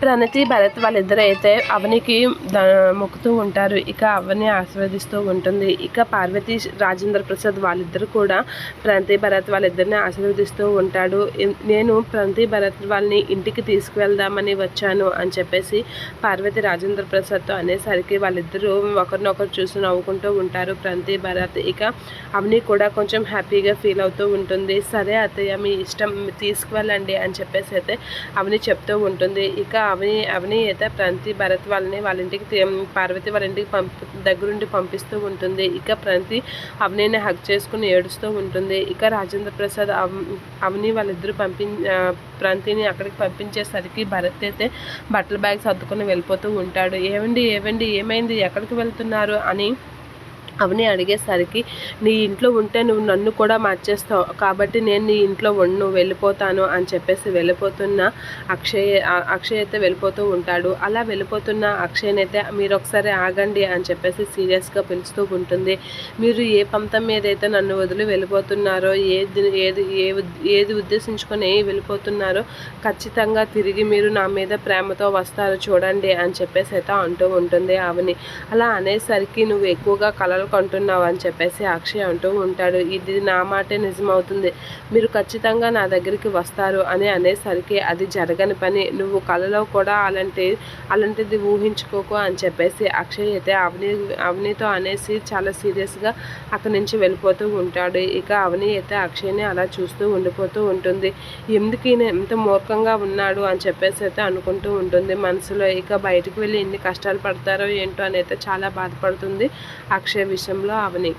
ప్రణతి భరత్ వాళ్ళిద్దరూ అయితే అవనికి మొక్కుతూ ఉంటారు. ఇక అవని ఆశీర్వదిస్తూ ఉంటుంది. ఇక పార్వతి రాజేంద్ర ప్రసాద్ వాళ్ళిద్దరు కూడా ప్రణతి భరత్ వాళ్ళిద్దరిని ఆశీర్వదిస్తూ ఉంటాడు. నేను ప్రణతి భరత్ వాళ్ళని ఇంటికి తీసుకువెళ్దామని వచ్చాను అని చెప్పేసి పార్వతి రాజేంద్ర ప్రసాద్తో అనేసరికి వాళ్ళిద్దరూ ఒకరినొకరు చూసి నవ్వుకుంటూ ఉంటారు ప్రణతి భరత్. ఇక అవని కూడా కొంచెం హ్యాపీగా ఫీల్ అవుతూ ఉంటుంది. సరే అత్తయ్య మీ ఇష్టం, తీసుకువెళ్ళండి అని చెప్పేసి అయితే అవని చెప్తూ ఉంటుంది. ఇక అవని అయితే ప్రణతి భరత్ వాళ్ళని వాళ్ళ ఇంటికి పార్వతి వాళ్ళ ఇంటికి దగ్గరుండి పంపిస్తూ ఉంటుంది. ఇక ప్రణతి అవనిని హగ్ చేసుకుని ఏడుస్తూ ఉంటుంది. ఇక రాజేంద్ర ప్రసాద్ అవని వాళ్ళిద్దరూ ప్రణతిని అక్కడికి పంపించేసరికి భరత్ అయితే బట్టల బ్యాగ్ సర్దుకొని వెళ్ళిపోతూ ఉంటాడు. ఏమండి ఏమైంది, ఎక్కడికి వెళ్తున్నారు అని అవని అడిగేసరికి నీ ఇంట్లో ఉంటే నువ్వు నన్ను కూడా మార్చేస్తావు, కాబట్టి నేను నీ ఇంట్లో నువ్వు వెళ్ళిపోతాను అని చెప్పేసి వెళ్ళిపోతున్న అక్షయ్ అయితే వెళ్ళిపోతూ ఉంటాడు. అలా వెళ్ళిపోతున్న అక్షయ్ని అయితే మీరు ఒకసారి ఆగండి అని చెప్పేసి సీరియస్గా పిలుస్తూ ఉంటుంది. మీరు ఏ పంతం మీదైతే నన్ను వదిలి వెళ్ళిపోతున్నారో, ఏది ఉద్దేశించుకొని వెళ్ళిపోతున్నారో ఖచ్చితంగా తిరిగి మీరు నా మీద ప్రేమతో వస్తారు చూడండి అని చెప్పేసి అయితే అంటూ ఉంటుంది అవని. అలా అనేసరికి నువ్వు ఎక్కువగా కలలు కొంటున్నావు అని చెప్పేసి అక్షయ్ అంటూ ఉంటాడు. ఇది నా మాటే నిజమవుతుంది, మీరు ఖచ్చితంగా నా దగ్గరికి వస్తారు అని అనేసరికి అది జరగని పని, నువ్వు కలలో కూడా అలాంటిది ఊహించుకోకు అని చెప్పేసి అక్షయ్ అయితే అవనితో అనేసి చాలా సీరియస్గా అక్కడి నుంచి వెళ్ళిపోతూ ఉంటాడు. ఇక అవని అయితే అక్షయ్ని అలా చూస్తూ ఉండిపోతూ ఉంటుంది. ఎందుకు ఈయన ఎంత మూర్ఖంగా ఉన్నాడు అని చెప్పేసి అయితే అనుకుంటూ ఉంటుంది మనసులో. ఇక బయటకు వెళ్ళి ఎన్ని కష్టాలు పడతారో ఏంటో అని అయితే చాలా బాధపడుతుంది అక్షయ్ విషయంలో అవని.